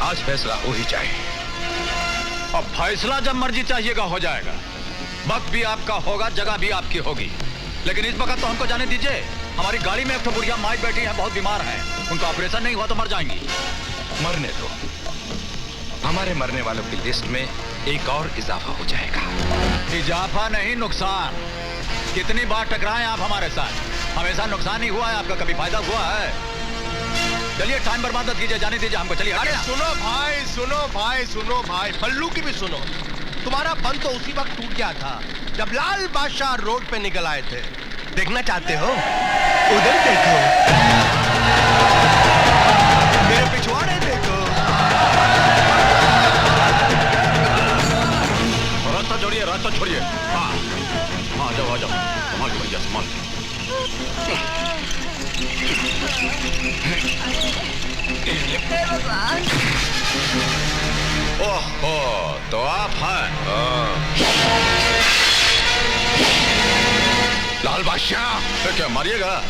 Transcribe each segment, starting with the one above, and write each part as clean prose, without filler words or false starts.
आज फैसला हो ही जाए। अब फैसला जब मर्जी चाहिएगा हो जाएगा। वक्त भी आपका होगा, जगह भी आपकी होगी, लेकिन इस वक्त तो हमको जाने दीजिए। हमारी गाड़ी में एक तो बुढ़िया माई बैठी है, बहुत बीमार है, उनका ऑपरेशन नहीं हुआ तो मर जाएंगी। मरने दो, हमारे मरने वालों की लिस्ट में एक और इजाफा हो जाएगा। इजाफा नहीं, नुकसान। कितनी बार टकराए आप हमारे साथ, हमेशा नुकसान ही हुआ है आपका, कभी फायदा हुआ है? चलिए टाइम बर्बाद मत कीजिए, जाने दीजिए हमको। चलिए। अरे सुनो भाई, सुनो भाई, सुनो भाई, पल्लू की भी सुनो। तुम्हारा बंद तो उसी वक्त टूट गया था जब लाल बादशाह रोड पे निकल आए थे। देखना चाहते हो? उधर देखो, मेरे पिछवाड़े देखो। रास्ता छोड़िए, रास्ता छोड़िए। हाँ हाँ, जाओ आ जाओ, संभाल के भैया, संभाल के। ओहो, तो आप हैं? लाल बादशाह, तो क्या मारिएगा?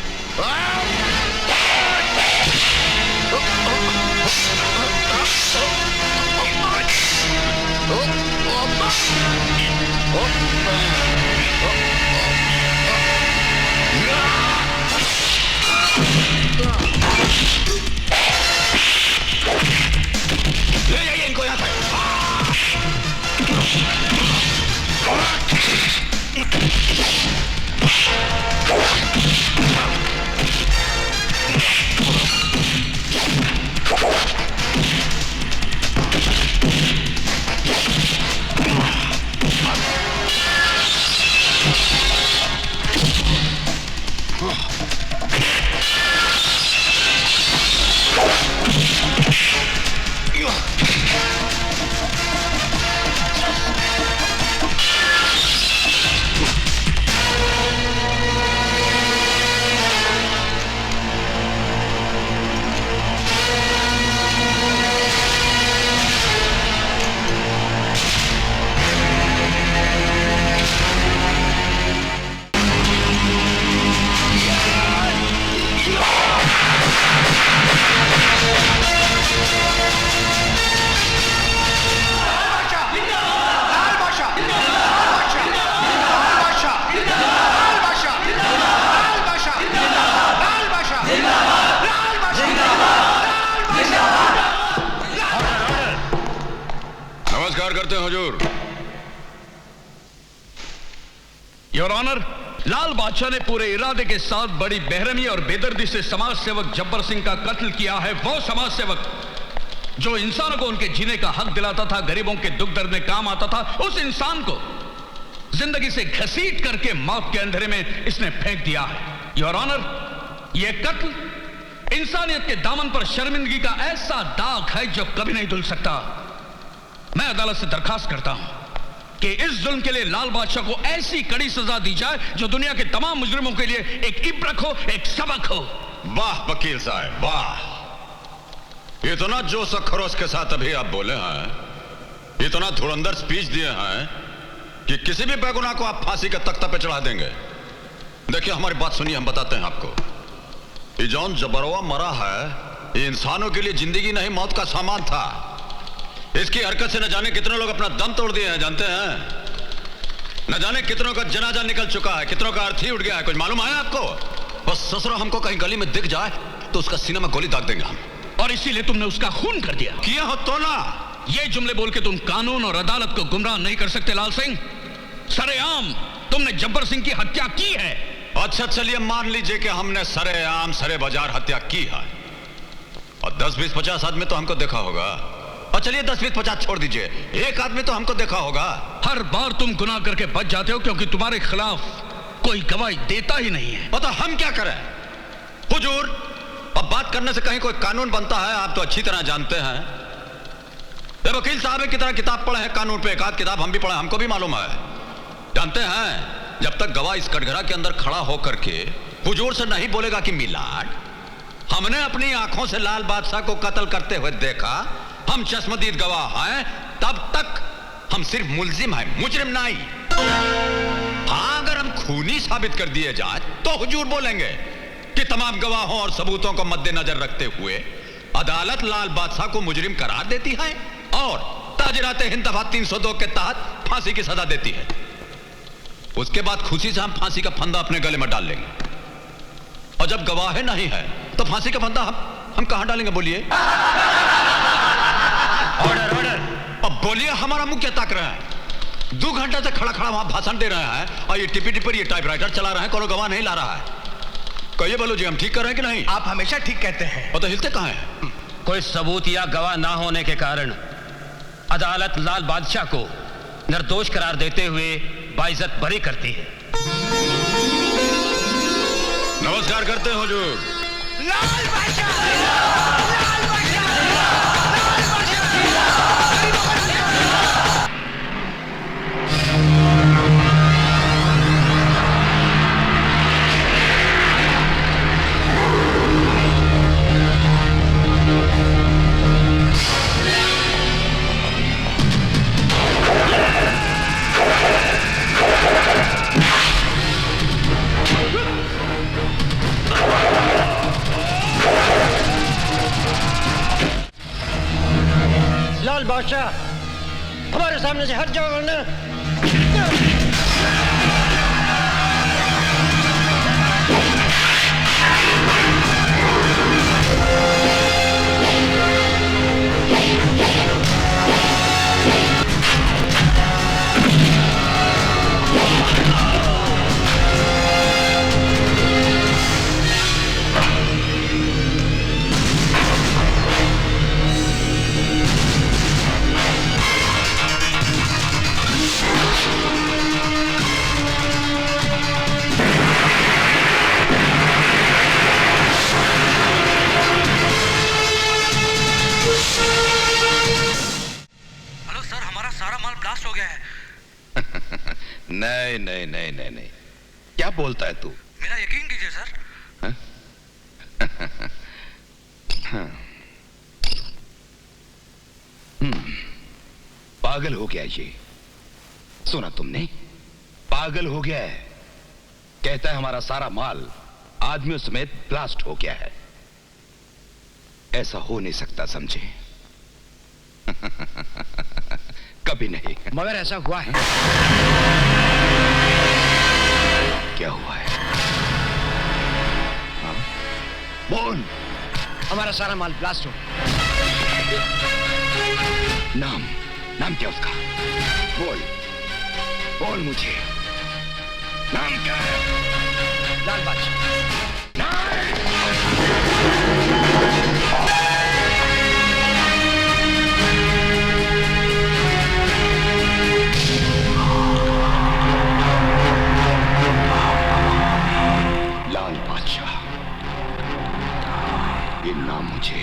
ले जाइए इनको यहाँ से। करते हैं हुजूर। योर ऑनर, लाल बादशाह ने पूरे इरादे के साथ बड़ी बेरहमी और बेदर्दी से समाज सेवक जब्बर सिंह का कत्ल किया है। वो समाज सेवक जो इंसानों को उनके जीने का हक दिलाता था, गरीबों के दुख दर्द में काम आता था, उस इंसान को जिंदगी से घसीट करके मौत के अंधेरे में इसने फेंक दिया है। योर ऑनर, यह कत्ल इंसानियत के दामन पर शर्मिंदगी का ऐसा दाग है जो कभी नहीं धुल सकता। मैं अदालत से दरखास्त करता हूं कि इस जुल्म के लिए लाल बादशाह को ऐसी कड़ी सजा दी जाए जो दुनिया के तमाम मुजरिमों के लिए एक इब्रत हो, एक सबक हो। वाह वकील साहब, वाह! इतना जोश और खरोश के साथ अभी आप बोले हैं, इतना धुरंधर स्पीच दिए हैं कि किसी भी बेगुनाह को आप फांसी के तख्ता पे चढ़ा देंगे। देखिए, हमारी बात सुनिए, हम बताते हैं आपको। ये जौन जबरवा मरा है, ये इंसानों के लिए जिंदगी नहीं मौत का सामान था। इसकी हरकत से न जाने कितने लोग अपना दम तोड़ दिए हैं, जानते हैं? न जाने कितनों का जनाजा निकल चुका है, कितनों का अर्थी उठ गया है। कुछ मालूम है आपको? बस ससुरा हमको कहीं गली में दिख जाए तो उसका सीने में गोली दाग देंगे हम। और इसीलिए तुमने उसका खून कर दिया। किया हो तो ना। ये जुमले बोल के तुम कानून और अदालत को गुमराह नहीं कर सकते लाल सिंह। सरेआम तुमने जब्बर सिंह की हत्या की है। अच्छा, चलिए मान लीजिए कि हमने सरेआम सरे बाजार हत्या की है, और 10-20-50 आदमी तो हमको देखा होगा। और चलिए 10-20-50 छोड़ दीजिए, एक आदमी तो हमको देखा होगा। हर बार तुम गुनाह करके बच जाते हो क्योंकि तुम्हारे खिलाफ कोई गवाही देता ही नहीं है। तो हम क्या करें हुजूर? अब बात करने से कहीं कोई कानून बनता है, आप तो अच्छी तरह जानते हैं। वकील साहब की तरह किताब पढ़े हैं कानून पे, एक आध किताब हम भी पढ़े, हमको भी मालूम है। जानते हैं, जब तक गवाह इस कटघरा के अंदर खड़ा होकर के हुजूर से नहीं बोलेगा कि मिलाड, हमने अपनी आंखों से लाल बादशाह को कत्ल करते हुए देखा, हम चश्मदीद गवाह हैं, तब तक हम सिर्फ मुल्जिम हैं, मुजरिम नहीं। हाँ, अगर हम खूनी साबित कर दिए जाए तो हुजूर बोलेंगे कि तमाम गवाहों और सबूतों को मद्देनजर रखते हुए अदालत लाल बादशाह को मुजरिम करार देती है और ताजरात हिंद दफा 302 के तहत फांसी की सजा देती है। उसके बाद खुशी से हम फांसी का फंदा अपने गले में डाल लेंगे। और जब गवाह नहीं है तो फांसी का फंदा हम कहां डालेंगे बोलिए? Order order. अब बोलिए, हमारा मुंह क्या ताक रहा है? 2 घंटे से खड़ा खड़ा वहां भाषण दे रहा है और ये टिपी टिपर ये टाइपराइटर चला रहा है, कोनो गवाह नहीं ला रहा है। कहिए बोलो जी, हम ठीक कर रहे हैं कि नहीं? आप हमेशा ठीक कहते हैं। और तो हिलते कहां हैं? कोई सबूत या गवाह ना होने के कारण अदालत लाल बादशाह को निर्दोष करार देते हुए बाइज्जत बरी करती है। नमस्कार करते हो हुजूर। लाल बादशाह, लाल बादशाह, लाल बादशाह। लाल बादशाह, हमारे सामने से हट जाओ वरना। नहीं नहीं नहीं नहीं नहीं, क्या बोलता है तू? मेरा यकीन कीजिए सर। पागल हो गया ये। सुना तुमने? पागल हो गया है। कहता है हमारा सारा माल आदमियों समेत ब्लास्ट हो गया है। ऐसा हो नहीं सकता, समझे? कभी नहीं। मगर ऐसा हुआ है। क्या हुआ है? हाँ? बोल। हमारा सारा माल ब्लास्ट हो। नाम क्या उसका? बोल बोल मुझे, नाम क्या है? लाल बादशाह। लाल बादशाह, ये नाम मुझे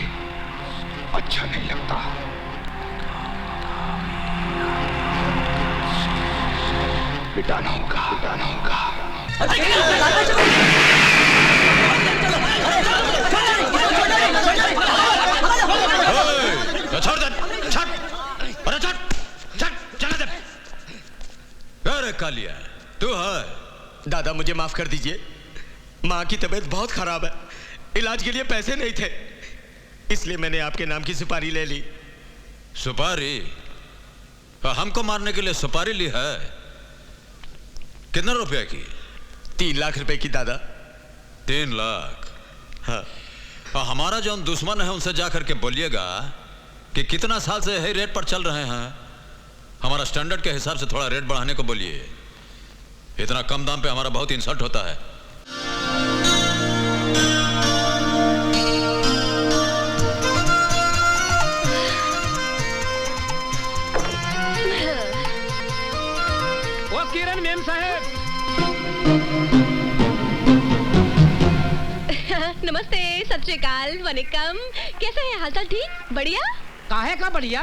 अच्छा नहीं लगता। बिटाना होगा, बिटाना होगा। छोड़ दे, छट, अरे छट, छट, चला दे। अरे कालिया, तू है? दादा मुझे माफ कर दीजिए, माँ की तबीयत बहुत खराब है, इलाज के लिए पैसे नहीं थे, इसलिए मैंने आपके नाम की सुपारी ले ली। सुपारी? हमको मारने के लिए सुपारी ली है? कितने रुपए की? 3 लाख रुपए की दादा। 3 लाख? हाँ। हमारा जो दुश्मन है उनसे जाकर के बोलिएगा कि कितना साल से यही रेट पर चल रहे हैं। हमारा स्टैंडर्ड के हिसाब से थोड़ा रेट बढ़ाने को बोलिए। इतना कम दाम पे हमारा बहुत इंसल्ट होता है। ओ किरण मेम साहब। नमस्ते, सत श्री अकाल, वनिकम। कैसा है हालचाल? ठीक? बढ़िया? काहे का बढ़िया?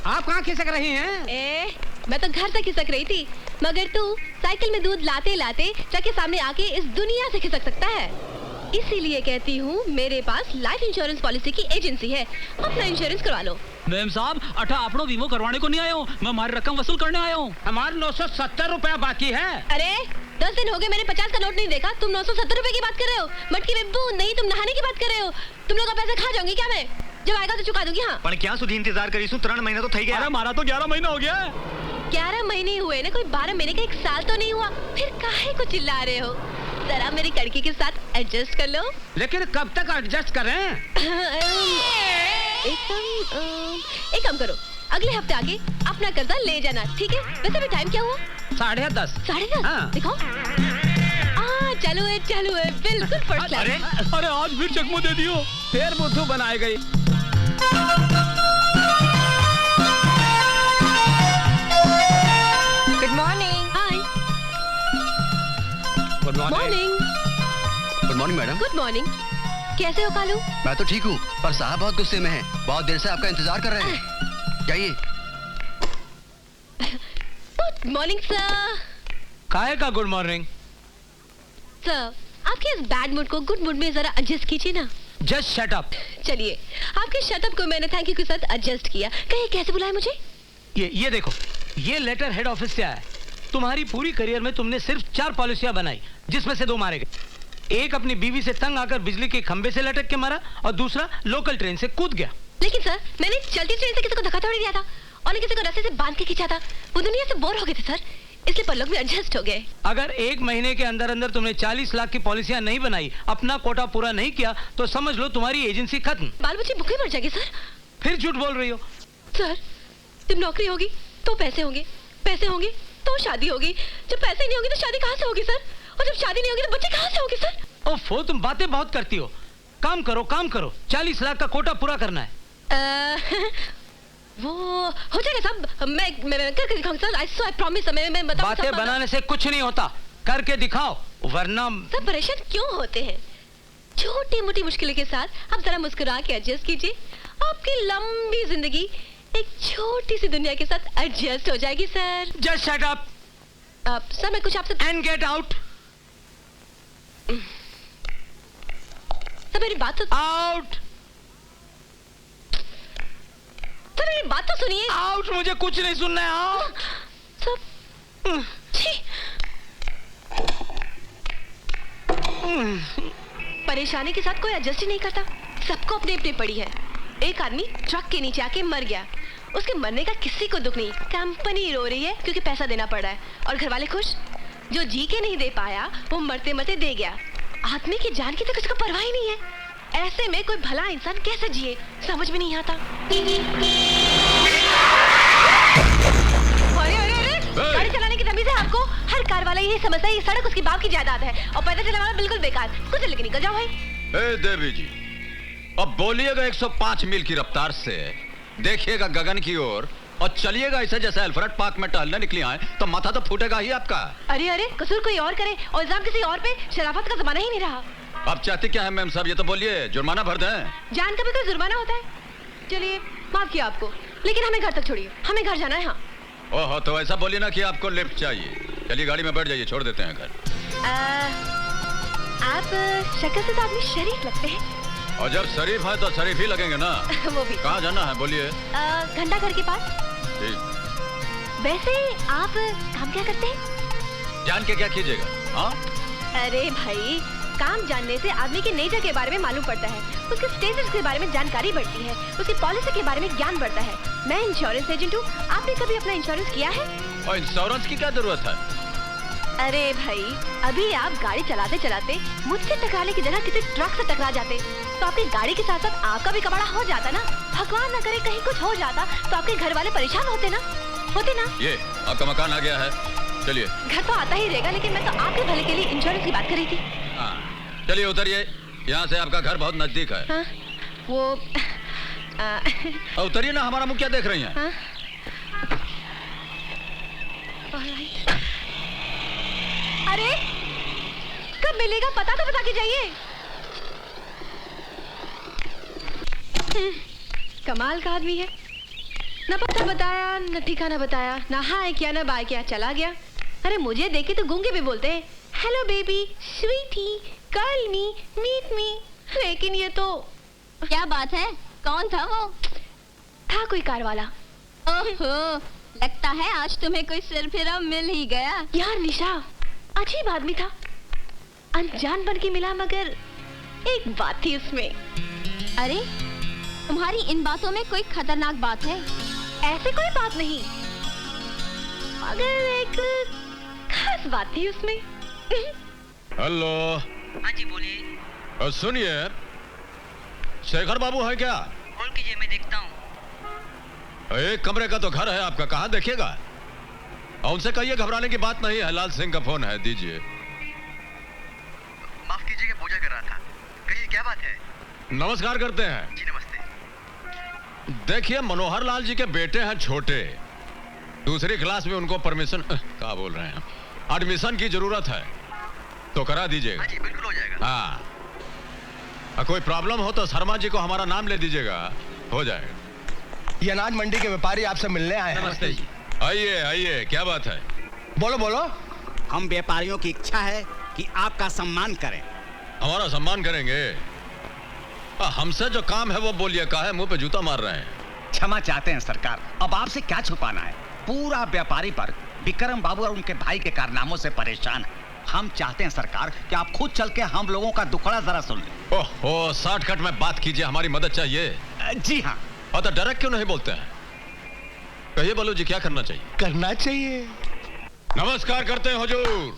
आप कहाँ खिसक रही हैं? मैं तो घर से खिसक रही थी, मगर तू साइकिल में दूध लाते लाते ट्रक के सामने आके इस दुनिया से खिसक सकता है। इसीलिए कहती हूँ मेरे पास लाइफ इंश्योरेंस पॉलिसी की एजेंसी है, अपना इंश्योरेंस करवा लो। मैम साहब, अठा आपनो वीमो करवाने को नहीं आया हूँ, मैं हमारी रकम वसूल करने आया हूँ। हमारे 970 रुपया बाकी है। अरे 10 दिन हो गए मैंने 50 का नोट नहीं देखा, तुम 970 रुपए की बात कर रहे हो। मटकी बिब्बू, नहीं तुम नहाने की बात कर रहे हो। तुम लोग का पैसा खा जाऊंगी क्या मैं? जब आएगा तो चुका दूंगी। हाँ પણ ક્યાં સુધી इंतजार કરીશું? 3 મહિના તો થઈ ગયા। अरे हमारा तो 11 महीना हो गया है। 11 महीने हुए ना, कोई 12 महीने का 1 साल तो नहीं हुआ। फिर काहे को चिल्ला रहे हो? जरा मेरी कड़की के साथ एडजस्ट कर लो। लेकिन कब तक एडजस्ट करें? एक काम करो, अगले हफ्ते आके अपना कर्जा ले जाना, ठीक है? वैसे भी टाइम क्या हुआ? 10:30। 10:30? हाँ। दिखाओ। चालू है, बिल्कुल फर्स्ट क्लास। अरे आज फिर चकमो दे दियो। फिर बुद्धू बनाए गई। Good morning. Hi. Good morning. Good morning madam. Good morning. कैसे हो कालू? मैं तो ठीक हूँ, पर साहब बहुत गुस्से में हैं। बहुत देर से आपका इंतजार कर रहे हैं। जाइए। Good morning sir. काहे का गुड मॉर्निंग? सर, आपके इस बैड मूड को गुड मूड में जरा एडजस्ट कीजिए ना। Just shut up. चलिए, आपके शटअप को मैंने थैंक यू के साथ एडजस्ट किया। कहीं कैसे बुलाया मुझे? ये देखो, ये लेटर हेड ऑफिस से आया। तुम्हारी पूरी करियर में तुमने सिर्फ 4 पॉलिसियां बनाई, जिसमें से 2 मारे गए। एक अपनी बीवी से तंग आकर बिजली के खंबे से लटक के मारा, और दूसरा लोकल ट्रेन से कूद गया। लेकिन सर, मैंने चलती ट्रेन से किसी को धक्का थोड़ी दिया था, और न किसी को रस्सी से बांध के खींचा था। वो दुनिया से बोर हो गए थे सर, इसलिए पल्लव में एडजस्ट हो गए। अगर 1 महीने के अंदर अंदर तुमने 40 लाख की पॉलिसियां नहीं बनाई, अपना कोटा पूरा नहीं किया, तो समझ लो तुम्हारी एजेंसी खत्म। बाल बच्चे भूखे मर जाएंगे सर। फिर झूठ बोल रही हो। सर, जब नौकरी होगी तो पैसे होंगे, पैसे होंगे तो शादी होगी। जब पैसे नहीं होंगे तो शादी कहाँ से होगी सर? और जब शादी नहीं होगी तो बच्चे कहाँ से होंगे सर? ओफो, तुम बातें बहुत करती हो। काम करो। 40 लाख का कोटा पूरा करना है। वो हो जाएगा साहब, मैं करके दिखाऊंगा सर। I promise. मैं बताऊं। बातें बनाने से कुछ नहीं होता, करके दिखाओ, वरना। सब परेशान क्यों होते हैं? छोटी मोटी मुश्किलों के साथ आप जरा मुस्कुरा के एडजस्ट कीजिए। आपकी लंबी जिंदगी एक छोटी सी दुनिया के साथ एडजस्ट हो जाएगी sir. Just shut up. Sir, मैं कुछ आपसे एंड गेट आउट। सर, मेरी बात तो आउट। सर, मेरी बात तो सुनिए। आउट। मुझे कुछ नहीं सुनना है। आउट। सब छी। परेशानी के साथ कोई एडजस्ट ही नहीं करता। सबको अपनी अपनी पड़ी है। एक आदमी ट्रक के नीचे आके मर गया, उसके मरने का किसी को दुख नहीं। कंपनी रो रही है क्योंकि पैसा देना पड़ रहा है, और घर वाले खुश। जो जी के नहीं दे पाया वो मरते मरते दे गया। आदमी की जान की तो किसी को परवाह ही नहीं है। ऐसे में कोई भला इंसान कैसे जिए, समझ में नहीं आता। अरे, गाड़ी चलाने की तमीज है आपको? हर कार वाला यही समझता है ये सड़क उसकी बाप की जायदाद है, और पैदल चलने वाला बिल्कुल बेकार। कुछ लेके निकल जाओ भाई। ए देवी जी, अब बोलिएगा 105 मील की रफ्तार से, देखिएगा गगन की ओर, और चलिएगा ऐसे जैसे अल्फ्रेड पार्क में टहलने निकली आए, तो माथा तो फूटेगा ही आपका। अरे, कसूर कोई और करे और इल्जाम किसी और पे। शराफत का जमाना ही नहीं रहा। अब चाहती क्या है मैम साहब, ये तो बोलिए। जुर्माना भर दें? जान का भी कोई जुर्माना होता है? चलिए, माफ किया आपको, लेकिन हमें घर तक छोड़िए, हमें घर जाना है। हाँ। ओहो, तो ऐसा बोलिए ना कि आपको लिफ्ट चाहिए। चलिए गाड़ी में बैठ जाइए, छोड़ देते हैं घर। आप शक्ल से तो आदमी शरीफ लगते हैं। और जब शरीफ है तो शरीफ ही लगेंगे ना। वो भी। कहाँ जाना है बोलिए? घंटा घर के पास। ठीक। वैसे आप काम क्या करते हैं? जान के क्या कीजिएगा? हाँ? अरे भाई, काम जानने से आदमी की नेचर के बारे में मालूम पड़ता है, उसके स्टेटस के बारे में जानकारी बढ़ती है, उसकी पॉलिसी के बारे में ज्ञान बढ़ता है। मैं इंश्योरेंस एजेंट हूँ। आपने कभी अपना इंश्योरेंस किया है? और इंश्योरेंस की क्या जरूरत है? अरे भाई, अभी आप गाड़ी चलाते चलाते मुझसे टकराने की जगह किसी ट्रक से टकरा जाते तो आपकी गाड़ी के साथ साथ आपका भी कबाड़ा हो जाता ना। भगवान न करे कहीं कुछ हो जाता तो आपके घर वाले परेशान होते ना। ये आपका मकान आ गया है, चलिए। घर तो आता ही रहेगा, लेकिन मैं तो आपके भले के लिए इंश्योरेंस की बात कर रही थी। हाँ, चलिए उतरिए, यहाँ से आपका घर बहुत नजदीक है। हाँ, वो उतरिए ना, हमारा मुंह क्या देख रही हैं? हाँ? अरे, कब मिलेगा पता तो बता के जाइए। कमाल का आदमी है, न पता बताया न ठिकाना बताया, ना हाय किया ना बाय किया, चला गया। अरे मुझे देखे तो गूंगे भी बोलते हैं, hello baby, sweetie, call me, meet me. लेकिन ये तो क्या बात है? कौन था वो? था कोई कार वाला। ओहो, लगता है आज तुम्हें कोई सिर फिरा मिल ही गया। यार निशा, अजीब आदमी था, अनजान बन के मिला, मगर एक बात थी उसमें। अरे तुम्हारी इन बातों में कोई खतरनाक बात है? ऐसे कोई बात नहीं, मगर एक खास बात थी उसमें। हेलो। हाँ जी बोलिए। सुनिए, शेखर बाबू है क्या? कॉल कीजिए, मैं देखता हूँ। एक कमरे का तो घर है आपका, कहाँ देखिएगा? और उनसे कहिए घबराने की बात नहीं है, लाल सिंह का फोन है, दीजिए। माफ कीजिएगा, पूजा कर रहा था। कहिए क्या बात है? नमस्कार करते हैं। जी नमस्ते। देखिए, मनोहर लाल जी के बेटे हैं छोटे, दूसरी क्लास में, उनको परमिशन क्या बोल रहे हैं, एडमिशन की जरूरत है, तो करा दीजिएगा। हाँ जी बिल्कुल हो जाएगा। हाँ, कोई प्रॉब्लम हो तो शर्मा जी को हमारा नाम ले दीजिएगा, हो जाएगा। ये अनाज मंडी के व्यापारी आपसे मिलने आए हैं। नमस्ते जी। आइए आइए, क्या बात है? बोलो बोलो। हम व्यापारियों की इच्छा है कि आपका सम्मान करें। हमारा सम्मान करेंगे? हमसे जो काम है वो बोलिए, काहे मुंह पे जूता मार रहे हैं? क्षमा चाहते हैं सरकार, अब आपसे क्या छुपाना है, पूरा व्यापारी पर विक्रम बाबू और उनके भाई के कारनामों से परेशान है। हम चाहते हैं सरकार कि आप खुद चल के हम लोगों का दुखड़ा जरा सुन लें। ओहो, शॉर्टकट में बात कीजिए, हमारी मदद चाहिए। जी हाँ। और तो डायरेक्ट क्यों नहीं बोलते हैं? कहिए बोलो जी, क्या करना चाहिए? करना चाहिए। नमस्कार करते हैं हुजूर।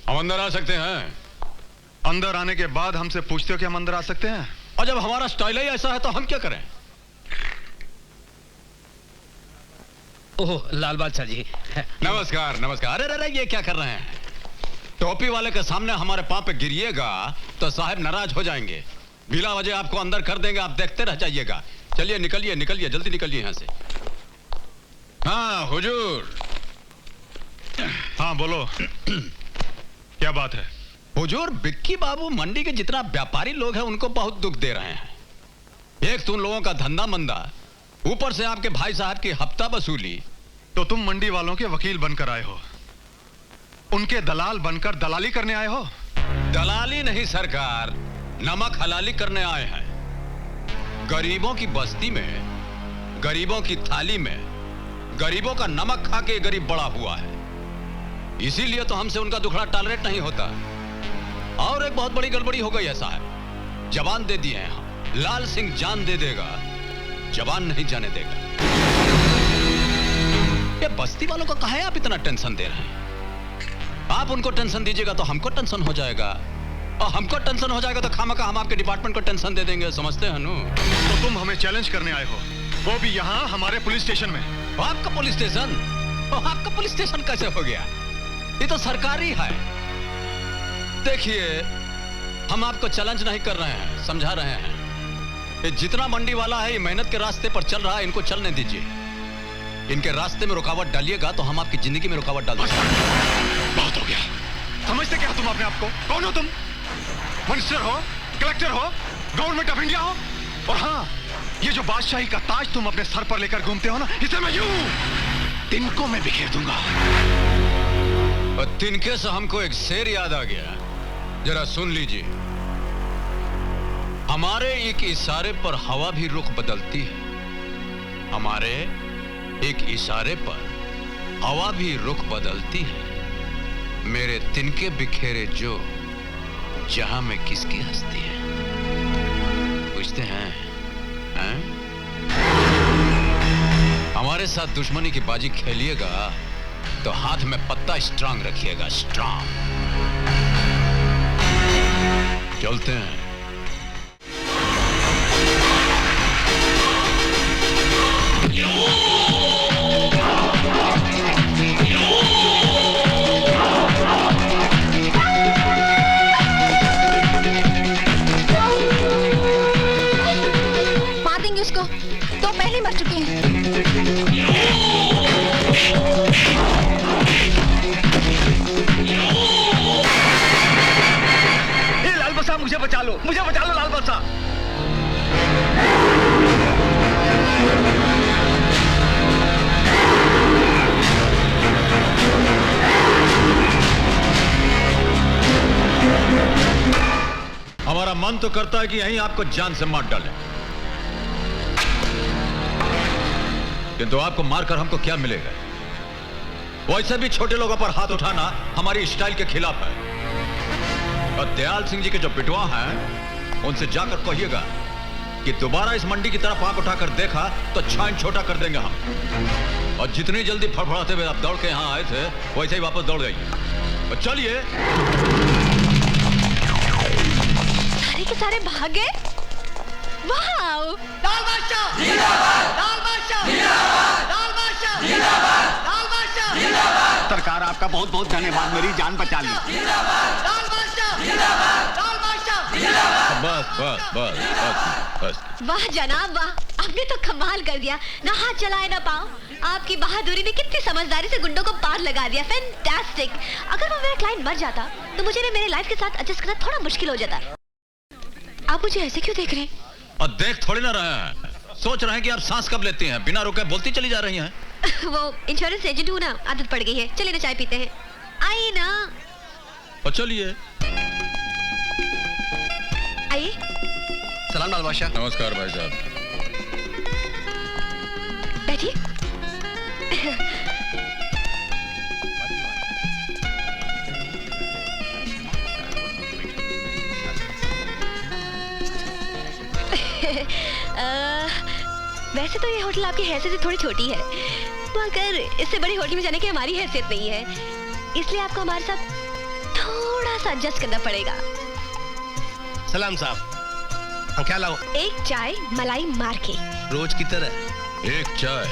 हम अंदर आ सकते हैं? अंदर आने के बाद हमसे पूछते हो कि हम अंदर आ सकते हैं? और जब हमारा स्टाइल ही ऐसा है तो हम क्या करें? ओह लाल बादशाह जी। नमस्कार नमस्कार। अरे अरे, ये क्या कर रहे हैं? टोपी वाले के सामने हमारे पांव पे गिरिएगा तो साहब नाराज हो जाएंगे, बिला वजह आपको अंदर कर देंगे, आप देखते रह जाइएगा। चलिए निकलिए निकलिए, जल्दी निकलिए यहाँ से। हाँ हुजूर। हाँ बोलो। क्या बात है? हुजूर, बिक्की बाबू मंडी के जितना व्यापारी लोग हैं उनको बहुत दुख दे रहे हैं। एक तो उन लोगों का धंधा मंदा, ऊपर से आपके भाई साहब की हफ्ता वसूली। तो तुम मंडी वालों के वकील बनकर आए हो, उनके दलाल बनकर दलाली करने आए हो? दलाली नहीं सरकार, नमक हलाली करने आए हैं। गरीबों की बस्ती में, गरीबों की थाली में, गरीबों का नमक खा के गरीब बड़ा हुआ है, इसीलिए तो हमसे उनका दुखड़ा टॉलरेट नहीं होता। और एक बहुत बड़ी गड़बड़ी हो गई है साहब, जवान दे दिए हैं हम, लाल सिंह जान दे देगा, जवान नहीं जाने देगा। ये बस्ती वालों को काहे आप इतना टेंशन दे रहे हैं? आप उनको टेंशन दीजिएगा तो हमको टेंशन हो जाएगा, और हमको टेंशन हो जाएगा तो खामखा हम आपके डिपार्टमेंट को टेंशन दे देंगे, समझते हैं नु? तो तुम हमें चैलेंज करने आए हो, वो भी यहाँ हमारे पुलिस स्टेशन में। आपका पुलिस स्टेशन? आपका पुलिस स्टेशन कैसे हो गया? ये तो सरकारी है। देखिए, हम आपको चैलेंज नहीं कर रहे हैं, समझा रहे हैं। ये जितना मंडी वाला है ये मेहनत के रास्ते पर चल रहा है, इनको चलने दीजिए। इनके रास्ते में रुकावट डालिएगा तो हम आपकी जिंदगी में रुकावट डाल देंगे। बहुत हो गया। समझते क्या तुम अपने आप को? कौन हो तुम? मिनिस्टर हो, कलेक्टर हो, गवर्नमेंट ऑफ इंडिया हो? और हाँ, ये जो बादशाही का ताज तुम अपने सर पर लेकर घूमते हो ना, इसे मैं यूं तिनकों में बिखेर दूंगा। और तिनके से हमको एक शेर याद आ गया, जरा सुन लीजिए। हमारे एक इशारे पर हवा भी रुख बदलती है, हमारे एक इशारे पर हवा भी रुख बदलती है। मेरे तिनके बिखेरे जो, जहां में किसकी हस्ती है? पूछते हैं, हैं? हमारे साथ दुश्मनी की बाजी खेलिएगा तो हाथ में पत्ता स्ट्रांग रखिएगा, स्ट्रांग। चलते हैं। मार देंगे उसको, तो पहले मर चुके हैं। लाल बसा, मुझे बचा लो, मुझे बचा लो लाल बसा। हमारा मन तो करता है कि यहीं आपको जान से मार डालें, किंतु आपको मारकर हमको क्या मिलेगा? वैसे भी छोटे लोगों पर हाथ उठाना हमारी स्टाइल के खिलाफ है। और दयाल सिंह जी के जो बिटवा हैं, उनसे जाकर कहिएगा कि दोबारा इस मंडी की तरफ आंख उठाकर देखा तो छान छोटा कर देंगे हम। और जितनी जल्दी फड़फड़ाते हुए आप दौड़ के यहाँ आए थे, वैसे ही वापस दौड़ गई। और चलिए। सारे के सारे भाग गए। वाह! लाल बादशाह जिंदाबाद! लाल बादशाह जिंदाबाद! लाल बादशाह जिंदाबाद! लाल बादशाह जिंदाबाद! सरकार आपका बहुत बहुत धन्यवाद, मेरी जान बचा ली। जिंदाबाद! लाल बादशाह जिंदाबाद! लाल बादशाह जिंदाबाद! बस बस बस बस बस। वाह जनाब वाह, आपने तो कमाल कर दिया। ना हाथ चलाए ना पाँव। आपकी बहादुरी ने कितनी समझदारी से गुंडों को पार लगा दिया। फैंटास्टिक। अगर वो मेरा क्लाइंट मर जाता तो मुझे भी मेरे लाइफ के साथ एडजस्ट करना थोड़ा मुश्किल हो जाता। आप मुझे ऐसे क्यों देख रहे हैं? और देख थोड़ी ना रहे हैं, सोच रहे हैं कि आप सांस कब लेती हैं, बिना रुके बोलती चली जा रही हैं। वो इंश्योरेंस एजेंट हूँ ना, आदत पड़ गई है। चलिए ना चाय पीते हैं। आइए ना। और चलिए। आइए। सलाम लाल बादशाह। नमस्कार भाई साहब। बैठिए। वैसे तो ये होटल आपकी हैसियत से थोड़ी छोटी है, मगर इससे बड़ी होटल में जाने की हमारी हैसियत नहीं है, इसलिए आपको हमारे साथ थोड़ा सा एडजस्ट करना पड़ेगा। सलाम साहब, क्या लाओ? एक चाय मलाई मार के। रोज की तरह। एक चाय।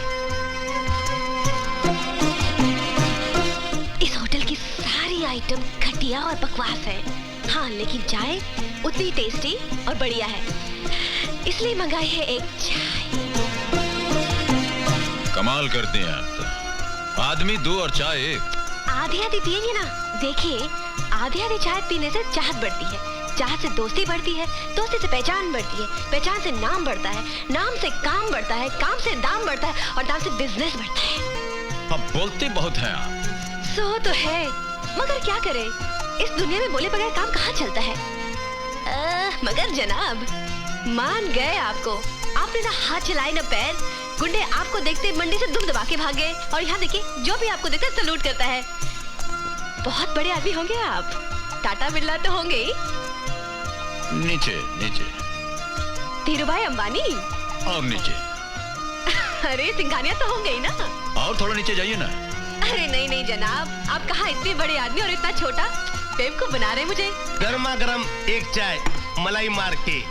इस होटल की सारी आइटम घटिया और बकवास है, हाँ लेकिन चाय उतनी टेस्टी और बढ़िया है, इसलिए मंगाई है एक चाय। कमाल करती हैं आप तो। आदमी दो और चाय एक। आधी आधी पिएंगे ना। देखिए, आधी आधी चाय पीने से चाहत बढ़ती है, चाहत से दोस्ती बढ़ती है, दोस्ती से पहचान बढ़ती है, पहचान से नाम बढ़ता है, नाम से काम बढ़ता है, काम से दाम बढ़ता है और दाम से बिजनेस बढ़ता है। अब बोलती बहुत हैं आप। सो तो है, मगर क्या करें, इस दुनिया में बोले बगैर काम कहाँ चलता है। मगर जनाब, मान गए आपको। आपने ना हाथ चलाए ना पैर। गुंडे आपको देखते मंडी से दुम दबा के भाग गए, और यहाँ देखिए, जो भी आपको देखता है सलूट करता है। बहुत बड़े आदमी होंगे आप, टाटा बिरला तो होंगे ही। नीचे नीचे। धीरूभाई अंबानी। और नीचे। अरे सिंघानिया तो होंगे ही ना। और थोड़ा नीचे जाइए ना। अरे नहीं नहीं जनाब, आप कहाँ इतने बड़े आदमी और इतना छोटा। बेवकूफ बना रहे मुझे। गर्मा गर्म एक चाय मलाई मार के।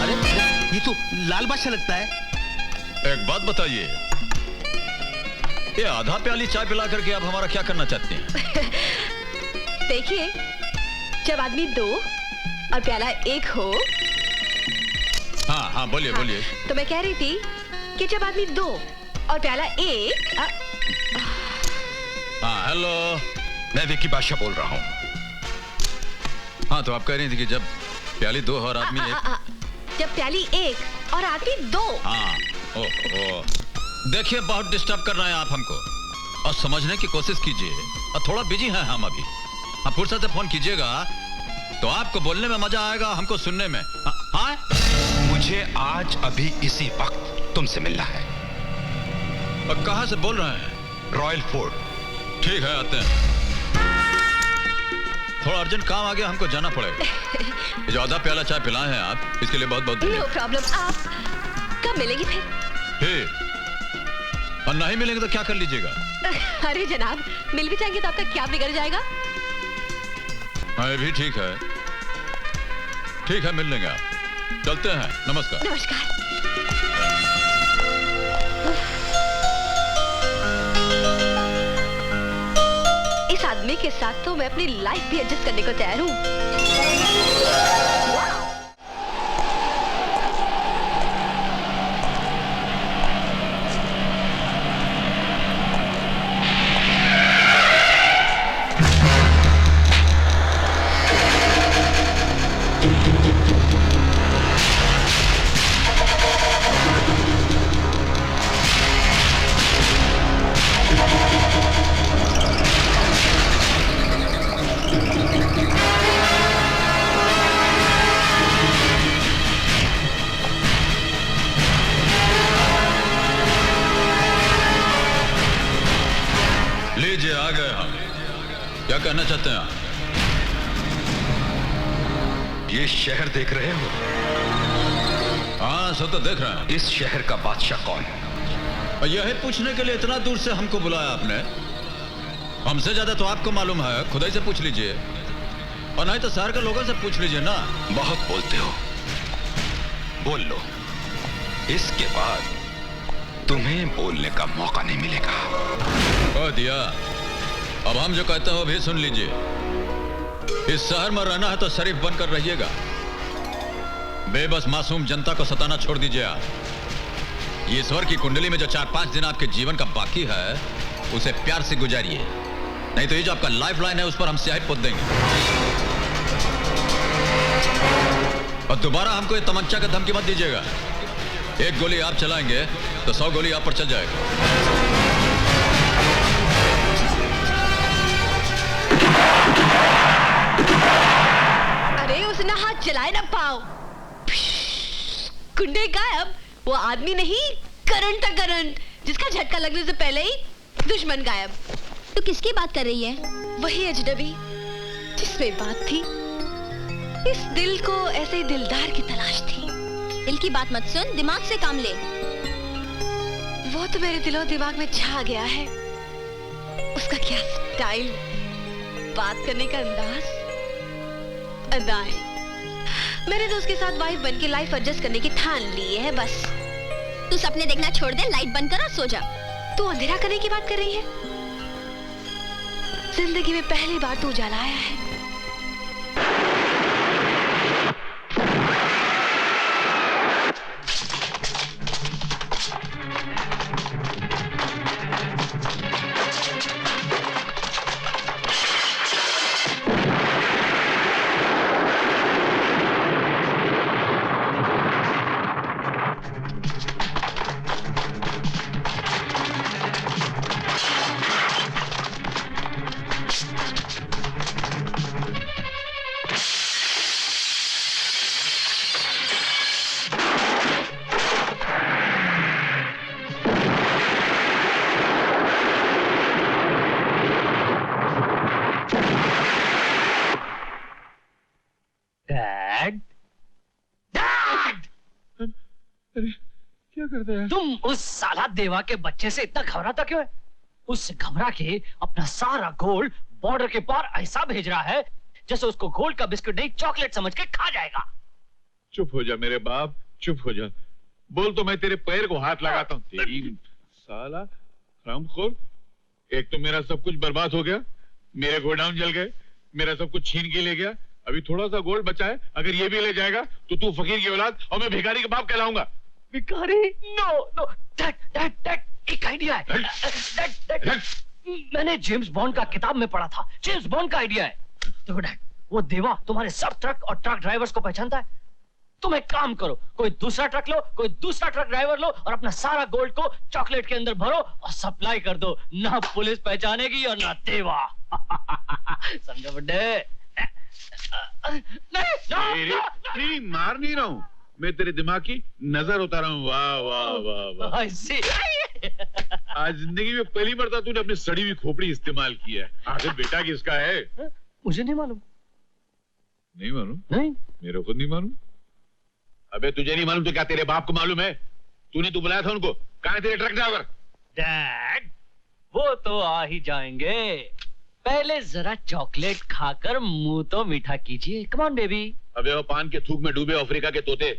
अरे ये तो लाल बादशाह लगता है। एक बात बताइए, ये आधा प्याली चाय पिला करके आप हमारा क्या करना चाहते हैं? देखिए, जब आदमी दो और प्याला एक हो। हाँ हाँ बोलिए बोलिए। तो मैं कह रही थी कि जब आदमी दो और प्याला एक। हाँ हेलो, मैं विक्की बादशाह बोल रहा हूँ। हाँ तो आप कह रही थी कि जब प्याली दो और आदमी एक। जब प्याली एक और आदमी दो। हाँ ओ देखिए, बहुत डिस्टर्ब कर रहे हैं आप हमको, और समझने की कोशिश कीजिए, और थोड़ा बिजी हैं हम अभी। आप फुर्सत से फोन कीजिएगा तो आपको बोलने में मजा आएगा, हमको सुनने में। हाँ मुझे आज अभी इसी वक्त तुमसे मिलना है। और कहाँ से बोल रहे हैं? Royal fort. ठीक है, आते हैं। थोड़ा अर्जेंट काम आ गया, हमको जाना पड़ेगा। जो आधा प्याला चाय पिलाए हैं आप, इसके लिए बहुत बहुत नो प्रॉब्लम। आप कब मिलेंगे फिर? ठीक। और नहीं मिलेंगे तो क्या कर लीजिएगा? अरे जनाब, मिल भी जाएंगे तो आपका क्या बिगड़ जाएगा? हाँ ये भी ठीक है। ठीक है, मिल लेंगे आप। चलते हैं, नमस्कार। नमस्कार। इस आदमी के साथ तो मैं अपनी लाइफ भी एडजस्ट करने को तैयार हूँ। कहना चाहते हैं आप? ये शहर देख रहे हो? हाँ, सब तो देख रहे हैं। इस शहर का बादशाह कौन है? और यही पूछने के लिए इतना दूर से हमको बुलाया आपने? हमसे ज्यादा तो आपको मालूम है, खुद ही से पूछ लीजिए, और नहीं तो शहर के लोगों से पूछ लीजिए ना। बहुत बोलते हो, बोल लो। इसके बाद तुम्हें बोलने का मौका नहीं मिलेगा। कह दिया। अब हम जो कहते हैं वो भी सुन लीजिए। इस शहर में रहना है तो शरीफ बनकर रहिएगा। बेबस मासूम जनता को सताना छोड़ दीजिए आप। ईश्वर की कुंडली में जो 4-5 दिन आपके जीवन का बाकी है उसे प्यार से गुजारिए, नहीं तो ये जो आपका लाइफ लाइन है उस पर हम स्याही पोत देंगे। और दोबारा हमको ये तमंचा का धमकी मत दीजिएगा। एक गोली आप चलाएंगे तो 100 गोली आप पर चल जाएगा। अरे उसने हाथ चलाए ना पाओ। कुंडे गायब। वो आदमी नहीं, करंट था करंट, जिसका झटका लगने से पहले ही दुश्मन गायब। तो किसकी बात कर रही है? वही अजनबी जिसमें बात थी। इस दिल को ऐसे ही दिलदार की तलाश थी। दिल की बात मत सुन, दिमाग से काम ले। वो तो मेरे दिलो दिमाग में छा गया है। उसका क्या स्टाइल, बात करने का अंदाज, अदाएं। मैंने तो उसके साथ वाइफ बनके लाइफ एडजस्ट करने की ठान ली है बस। तू सपने देखना छोड़ दे, लाइट बंद कर और सो जा। तू अंधेरा करने की बात कर रही है? जिंदगी में पहली बार तू उजाला आया है। क्या करते हैं? तुम उस साला देवा के बच्चे से इतना घबराता क्यों है? उससे घबरा के अपना सारा गोल्ड बॉर्डर के पार ऐसा भेज रहा है जैसे उसको गोल्ड का बिस्कुट नहीं चॉकलेट समझ के खा जाएगा। चुप हो जा मेरे बाप, चुप हो जा। बोल तो मैं तेरे पैर को हाथ लगाता हूँ। तेरी साला हरामखोर। एक तो मेरा सब कुछ बर्बाद हो गया, मेरे गोडाउन जल गए, मेरा सब कुछ छीन के ले गया। अभी थोड़ा सा गोल्ड बचा है, अगर ये भी ले जाएगा तो तू फकीर की औलाद और मैं भिखारी का बाप कहलाऊंगा। भिखारी? नो नो, दैट एक आइडिया है। मैंने जेम्स बॉन्ड का किताब में पढ़ा था। जेम्स बॉन्ड का आइडिया है। देखो डैड, वो देवा तुम्हारे सब ट्रक और ट्रक ड्राइवर्स को पहचानता है। तुम एक काम करो, कोई दूसरा ट्रक लो, कोई दूसरा ट्रक ड्राइवर लो और अपना सारा गोल्ड को चॉकलेट के अंदर भरो और सप्लाई कर दो। ना पुलिस पहचानेगी और ना देवा। समझो बुड्ढे? नहीं, मार नहीं रहा हूँ, मैं तेरे दिमाग की नजर उतारा हूँ। वाह वाह वाह वाह। आज जिंदगी में पहली बार तूने अपनी सड़ी हुई खोपड़ी इस्तेमाल किया है। आखिर बेटा किसका है? मुझे नहीं मालूम। नहीं मालूम? नहीं, मेरे को नहीं मालूम। अबे तुझे नहीं मालूम तो क्या तेरे बाप को मालूम है? तूने तू बुलाया था उनको? कहाँ है तेरे ट्रक ड्राइवर? डैड, वो तो आ ही जाएंगे। पहले जरा चॉकलेट खाकर मुंह तो मीठा कीजिए। Come on baby. अबे वो पान के थूक में डूबे अफ्रीका के तोते,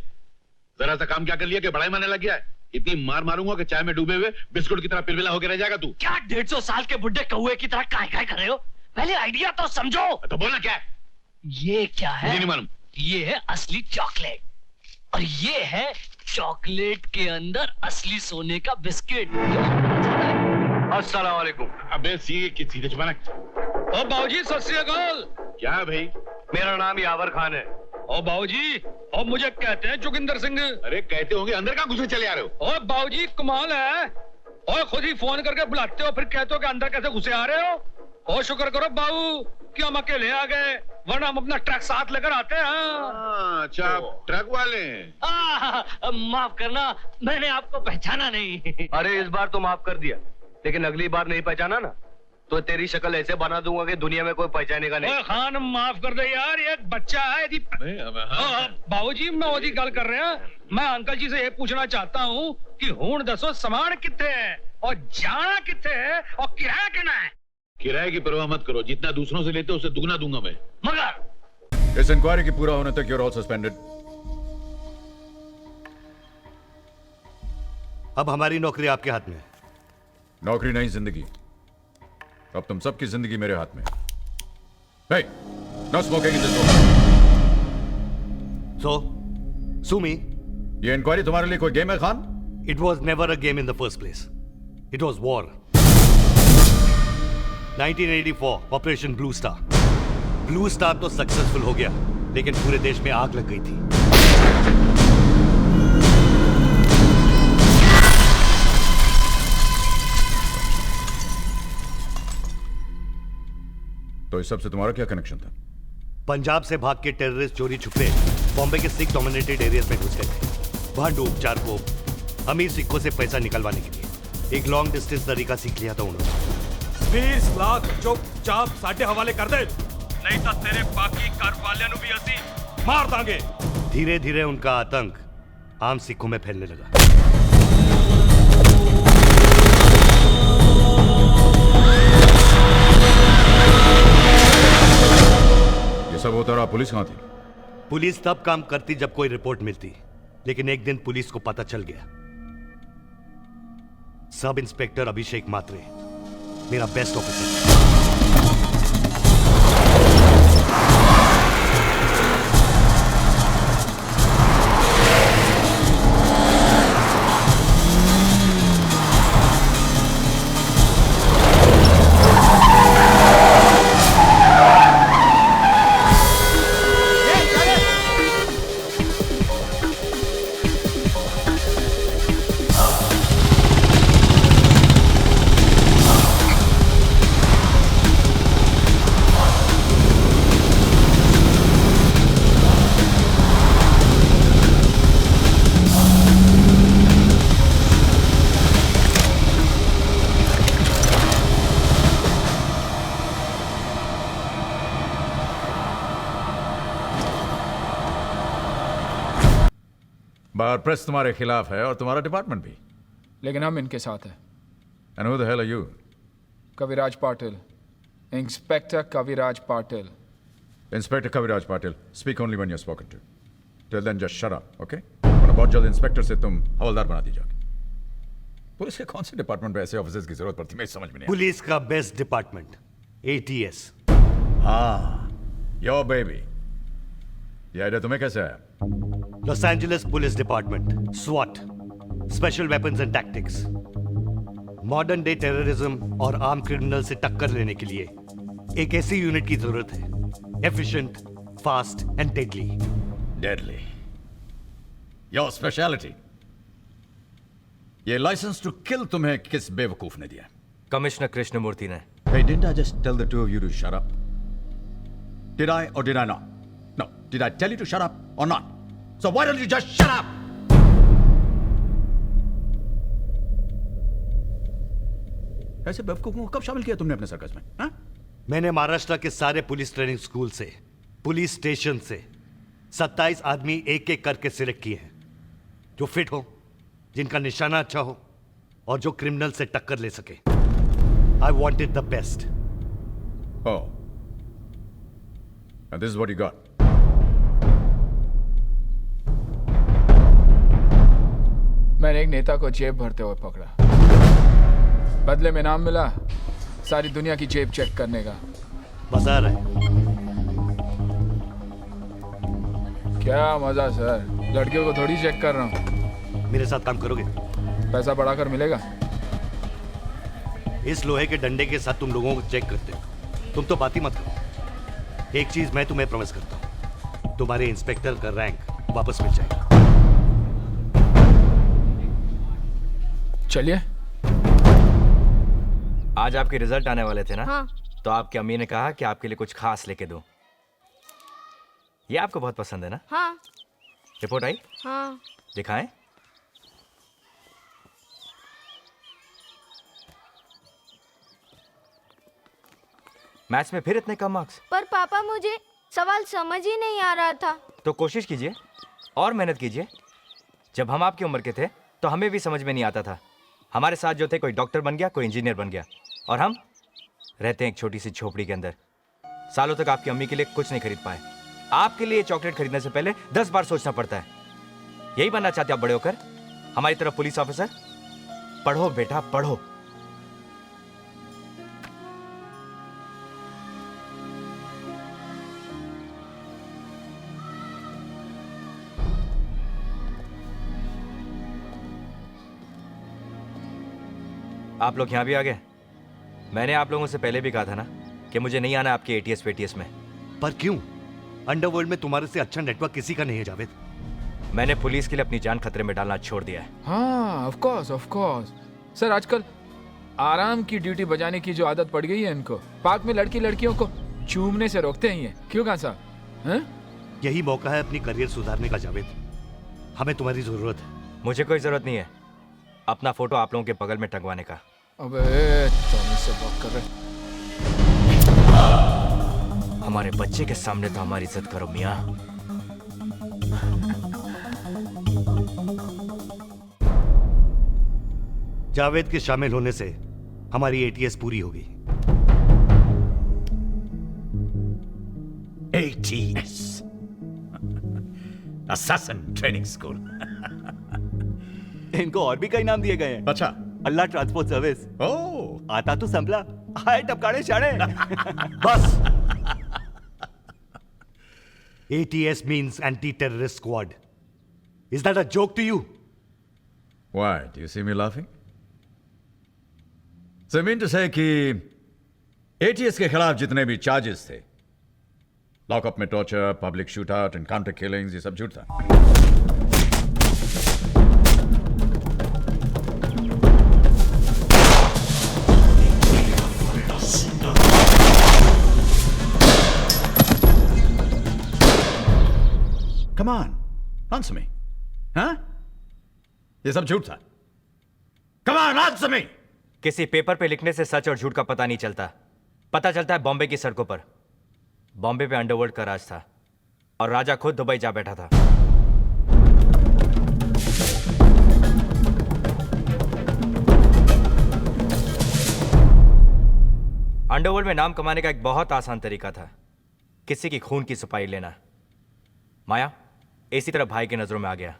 जरा सा काम क्या कर लिया कि बड़ाई मारने लग गया है? इतनी मार मारूंगा कि चाय में डूबे हुए बिस्कुट की तरह पिलपिला होकर रह जाएगा तू। क्या 150 साल के बुड्ढे कौए की तरह काय कर रहे हो? पहले आइडिया तो समझो। तो बोलना क्या है? ये क्या है? नहीं मालूम। ये है असली चॉकलेट और ये है चॉकलेट के अंदर असली सोने का बिस्किट। अस्सलाम वालेकुम। अबे सीधे छुपाना। ओ बाबूजी सत श्री अकाल। क्या भाई? मेरा नाम यावर खान है। ओ बाबूजी, और मुझे कहते हैं जोगिंदर सिंह। अरे कहते होंगे, अंदर का घुसे चले आ रहे हो? ओ बाबूजी कमाल है, और खुद ही फोन करके बुलाते हो फिर कहते हो कि अंदर कैसे घुसे आ रहे हो। और शुक्र करो बाबू कि हम अकेले आ गए, वरना हम अपना ट्रक साथ लेकर आते हैं। अच्छा, ट्रक वाले? माफ करना, मैंने आपको पहचाना नहीं। अरे इस बार तो माफ कर दिया, लेकिन अगली बार नहीं पहचाना ना तो तेरी शक्ल ऐसे बना दूंगा कि दुनिया में कोई पहचानेगा नहीं। ओए खान माफ कर दे यार, ये एक बच्चा है यदि बाबूजी मैं ओदी गल कर रहा, मैं अंकल जी से ये पूछना चाहता हूँ कि हुण दसो सामान कितने है और जाना कितने है और किराया कितना है। किराए की परवाह मत करो, जितना दूसरों से लेते हो उससे दुगना दूंगा मैं। मगर इस इंक्वायरी की पूरा होने तक यूर ऑल सस्पेंडेड। अब हमारी नौकरी आपके हाथ में है। नौकरी नहीं, जिंदगी। अब तुम सबकी जिंदगी मेरे हाथ में। Hey, no smoking in this room. So, sue me. ये इंक्वायरी तुम्हारे लिए कोई गेम है Khan? It was never a game in the first place. It was war. 1984, operation blue star. Blue star तो सक्सेसफुल हो गया, लेकिन पूरे देश में आग लग गई थी। तो इस सब से तुम्हारा क्या कनेक्शन था? पंजाब से भाग के टेररिस्ट चोरी छुपे बॉम्बे के सिख डोमिनेटेड एरियाज में घुस गए थे। वहां डूब चार को अमीर सिखों से पैसा निकलवाने के लिए एक लॉन्ग डिस्टेंस तरीका सीख लिया था उन्होंने। 20 लाख चुपचाप साडे हवाले कर दे, नहीं तो तेरे बाकी कर वालियां नु भी असी मार दांगे। धीरे धीरे उनका आतंक आम सिखों में फैलने लगा। ये सब होता रहा, पुलिस कहां थी? पुलिस तब काम करती जब कोई रिपोर्ट मिलती, लेकिन एक दिन पुलिस को पता चल गया। सब इंस्पेक्टर अभिषेक मात्रे, मेरा बेस्ट ऑफिसर। बाहर प्रेस तुम्हारे खिलाफ है और तुम्हारा डिपार्टमेंट भी, लेकिन हम इनके साथ हैं। And who the hell are you? Kaviraj Patil, inspector Kaviraj Patil. Inspector Kaviraj Patil. Speak only when you're spoken to. Till then just shut up, okay? वरना बहुत जल्द इंस्पेक्टर से तुम हवलदार बना दी जाओगे। पुलिस के कौन से डिपार्टमेंट में ऐसे ऑफिसर्स की जरूरत पड़ती है, मैं समझ में नहीं। पुलिस का बेस्ट डिपार्टमेंट ATS। हाँ, योर बेबी। ये आइडिया तुम्हें कैसे आया? Los Angeles police department, SWAT, special weapons and tactics. Modern day terrorism और आर्म क्रिमिनल से टक्कर लेने के लिए एक ऐसी यूनिट की जरूरत है, efficient, fast and deadly. Deadly, your speciality. ये लाइसेंस टू किल तुम्हें किस बेवकूफ ने दिया? कमिश्नर कृष्णमूर्ति ने। Hey, didn't I just tell the two of you to shut up? Did I or did I not? No, did I tell you to shut up or not? So why don't you just shut up? ऐसे बेवकूफों को कब शामिल किया तुमने अपने circus में? हाँ? मैंने महाराष्ट्र के सारे पुलिस ट्रेनिंग स्कूल से, पुलिस स्टेशन से 27 आदमी एक एक करके सिलेक्ट किए हैं, जो फिट हो, जिनका निशाना अच्छा हो और जो क्रिमिनल से टक्कर ले सके। I wanted the best. Oh. And this is what you got. मैंने एक नेता को जेब भरते हुए पकड़ा, बदले में नाम मिला सारी दुनिया की जेब चेक करने का। मजा आ रहा है? क्या मजा सर, लड़कियों को थोड़ी चेक कर रहा हूँ। मेरे साथ काम करोगे? पैसा बढ़ाकर मिलेगा। इस लोहे के डंडे के साथ तुम लोगों को चेक करते हो, तुम तो बात ही मत करो। एक चीज मैं तुम्हें प्रॉमिस करता हूं, तुम्हारे इंस्पेक्टर का रैंक वापस मिल जाएगा। चलिए। आज आपके रिजल्ट आने वाले थे ना? हाँ। तो आपकी अम्मी ने कहा कि आपके लिए कुछ खास लेके दूं। ये आपको बहुत पसंद है ना? हाँ। रिपोर्ट आई? हाँ। दिखाएं? मैथ्स में फिर इतने कम मार्क्स? पर पापा मुझे सवाल समझ ही नहीं आ रहा था। तो कोशिश कीजिए और मेहनत कीजिए। जब हम आपकी उम्र के थे तो हमें भी समझ में नहीं आता था। हमारे साथ जो थे, कोई डॉक्टर बन गया, कोई इंजीनियर बन गया, और हम रहते हैं एक छोटी सी झोपड़ी के अंदर। सालों तक आपकी अम्मी के लिए कुछ नहीं खरीद पाए। आपके लिए चॉकलेट खरीदने से पहले 10 बार सोचना पड़ता है। यही बनना चाहते आप बड़े होकर? हमारी तरफ पुलिस ऑफिसर? पढ़ो बेटा पढ़ो। आप लोग यहां भी आ गए। मैंने आप लोगों से पहले भी कहा था ना कि मुझे नहीं आना आपके एटीएस पेटीएस में। पर क्यों? अंडरवर्ल्ड में तुम्हारे से अच्छा नेटवर्क किसी का नहीं है जावेद। मैंने पुलिस के लिए अपनी जान खतरे में डालना छोड़ दिया है। हाँ, ऑफ कोर्स सर, आजकल आराम की ड्यूटी बजाने की जो आदत पड़ गई है इनको, पार्क में लड़कियों को चूमने से रोकते ही हैं। क्यों कहा साहब? यही मौका है अपनी करियर सुधारने का जावेद। हमें तुम्हारी जरूरत है। मुझे कोई जरूरत नहीं है अपना फोटो आप लोगों के बगल में टंगवाने का। अबे टॉमी से बात कर रहे। हमारे बच्चे के सामने तो हमारी इज्जत करो मियां। जावेद के शामिल होने से हमारी एटीएस पूरी होगी। ATS Assassin Training School। इनको और भी कई नाम दिए गए हैं। अच्छा, अल्लाह ट्रांसपोर्ट सर्विस। ओह, आता तो संभला, आए टपकाड़े शाड़े। बस। ATS means anti-terrorist squad. Is that a joke to you? Why? Do you see me laughing? So I mean to say कि ATS के खिलाफ जितने भी चार्जेस थे, लॉकअप में torture, public shootout, encounter killings, ये सब झूठ था। Come on, answer me. हाँ? ये सब झूठ था। Come on, answer me. किसी पेपर पे लिखने से सच और झूठ का पता नहीं चलता। पता चलता है बॉम्बे की सड़कों पर। बॉम्बे पे अंडरवर्ल्ड का राज था और राजा खुद दुबई जा बैठा था। अंडरवर्ल्ड में नाम कमाने का एक बहुत आसान तरीका था, किसी की खून की सफाई लेना। माया इसी तरह भाई की नजरों में आ गया।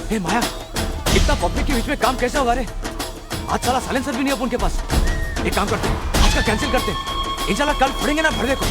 हे माया, इतना पब्लिक के बीच में काम कैसे होगा रे? आज साला साइलेंसर भी नहीं है उनके पास। एक काम करते हैं, आज का कैंसिल करते हैं। इंशाल्लाह कल पढ़ेंगे ना भरदे को।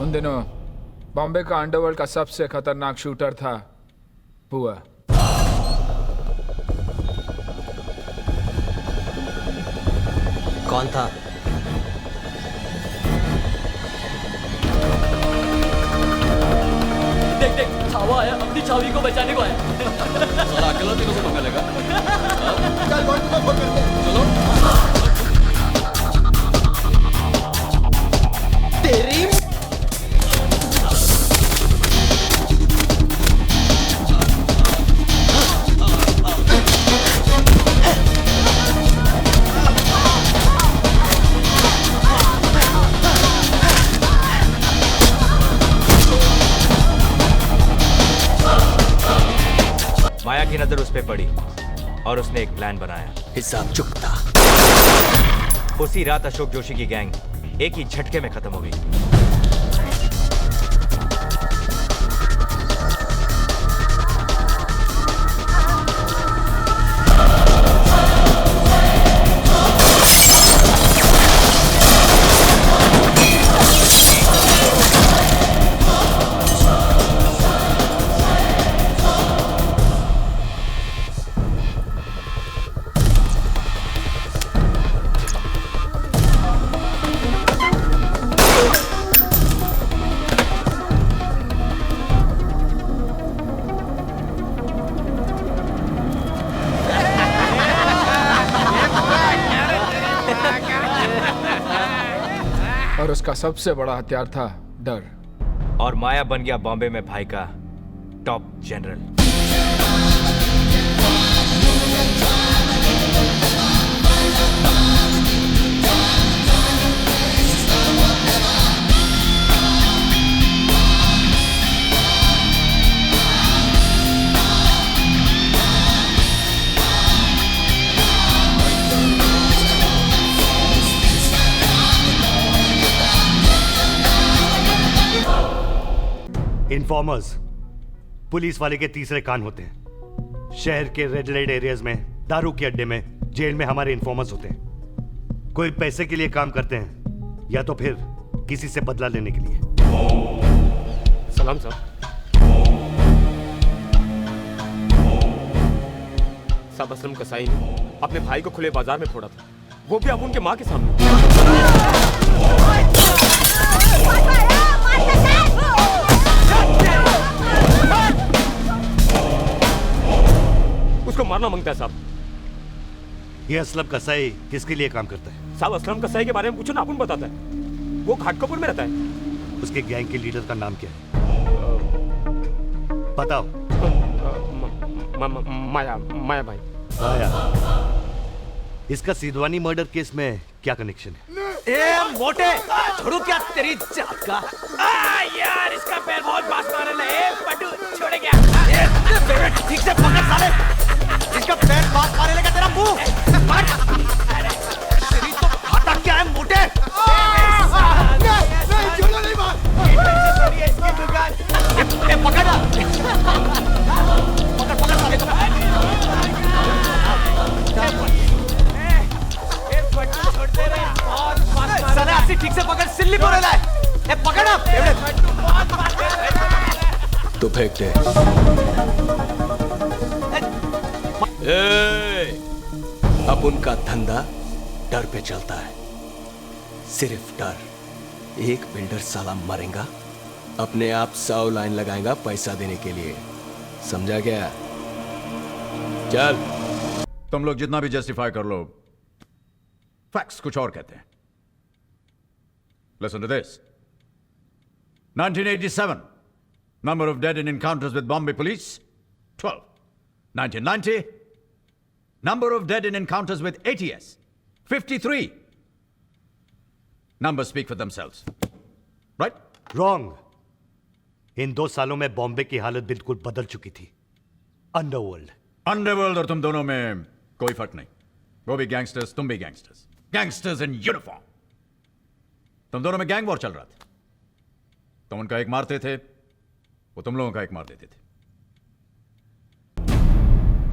उन दिनों बॉम्बे का अंडरवर्ल्ड का सबसे खतरनाक शूटर था पुआ। कौन था? देख देख, छावा आया, अपनी छावी को बचाने को आया। साला अकेला तीनों से पंगा लेगा। चल बॉन्ड को फोन करते हैं। चलो। तेरी माया की नजर उस पे पड़ी और उसने एक प्लान बनाया। हिसाब चुकता। उसी रात अशोक जोशी की गैंग एक ही झटके में खत्म हो गई। और उसका सबसे बड़ा हथियार था डर। और माया बन गया बॉम्बे में भाई का टॉप जनरल। इन्फॉर्मर्स पुलिस वाले के तीसरे कान होते हैं। शहर के रेड लाइट एरियाज में, दारू के अड्डे में, जेल में हमारे इन्फॉर्मर्स होते हैं। कोई पैसे के लिए काम करते हैं या तो फिर किसी से बदला लेने के लिए। सलाम साहब। साहब असलम कसाई ने अपने भाई को खुले बाजार में फोड़ा था, वो भी अब उनके माँ के सामने। उसको मारना मांगता है साहब। ये असलम कसाई किसके लिए काम करता है? साहब असलम कसाई के बारे में पूछो ना, अपन बताता है। वो घाटकोपुर में रहता है। उसके गैंग के लीडर का नाम क्या है? बताओ। माया भाई। माया। इसका सिद्धवानी मर्डर केस में क्या कनेक्शन है? ए मोटे, छोड़ू क्या तेरी जात का? यार इसका पैर बहुत बास मारे ले, पटू छोड़े क्या? ठीक से पकड़ साले, इसका पैर बास मारे लेगा तेरा मुंह। तेरी तो खाता क्या है मोटे? नहीं छोड़ो नहीं मार। इसकी दुकान। ए पकड़ ना। पकड़ साले को। साले ऐसी ठीक से पकड़, सिल्ली बोले लाए। ए पकड़ आप। तो फेंक दे। अब उनका धंधा डर पे चलता है, सिर्फ डर। एक बिल्डर साला मरेगा, अपने आप 100 लाइन लगाएगा पैसा देने के लिए, समझा क्या? चल। तुम लोग जितना भी जस्टिफाई कर लो, फैक्ट्स कुछ और कहते हैं। Listen to this. 1987, number of dead in encounters with Bombay police, 12. 1990, number of dead in encounters with ATS, 53. Numbers speak for themselves. Right? Wrong. इन 2 सालों में बॉम्बे की हालत बिल्कुल बदल चुकी थी। अंडरवर्ल्ड और तुम दोनों में कोई फर्क नहीं। वो भी गैंगस्टर्स, तुम भी गैंगस्टर्स। Gangsters in uniform. तुम दोनों में गैंग वॉर चल रहा था। तुम उनका एक मारते थे, वो तुम लोगों का एक मार देते थे।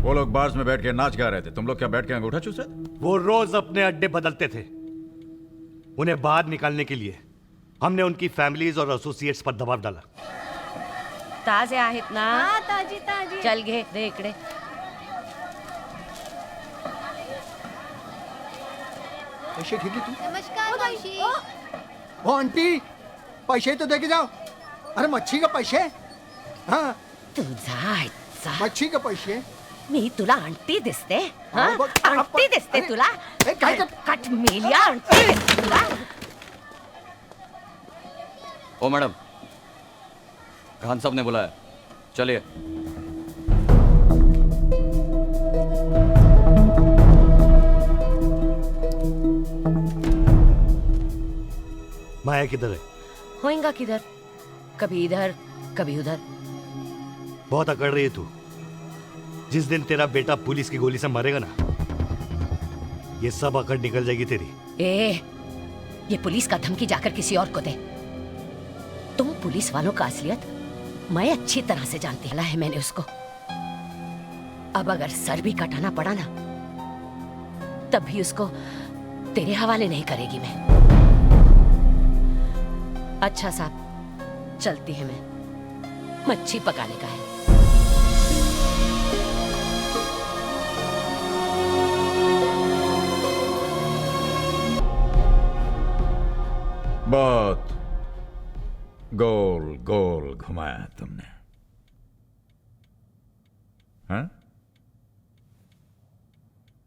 वो लोग बार्स में बैठ के नाच गा रहे थे, तुम लोग क्या बैठ के अंगूठा चूस रहे थे? वो रोज अपने अड्डे बदलते थे। उन्हें बाहर निकालने के लिए हमने उनकी फैमिलीज और एसोसिएट्स पर दबाव डाला। ताजे आहेत ना? हाँ ताजी ताजी। चल घे दे इकडे। पैसे ठीक है तू? नमस्कार मावशी। ओ आंटी, पैसे तो दे के जाओ। अरे मच्छी का पैसे? हाँ तुझा मच्छी के पैसे? मी तुला आंटी दिसते? हाँ? हाँ, बघ, आंटी दिसते अरे, तुला? काय कट मेलिया आंटी दिसते तुला? ओ मैडम, खान साहब ने बुलाया, चलिए। माया किधर है? होएगा किधर? कभी इधर कभी उधर। बहुत अकड़ रही है तू। जिस दिन तेरा बेटा पुलिस की गोली से मरेगा ना, ये सब अकड़ निकल जाएगी तेरी। ये पुलिस का धमकी जाकर किसी और को दे। तुम पुलिस वालों का असलियत मैं अच्छी तरह से जानती है मैंने उसको। अब अगर सर भी कटाना पड़ा ना, तब भी उसको तेरे हवाले नहीं करेगी मैं। अच्छा साहब, चलती है मैं, मच्छी पकाने का है। बहुत गोल गोल घुमाया तुमने, हाँ?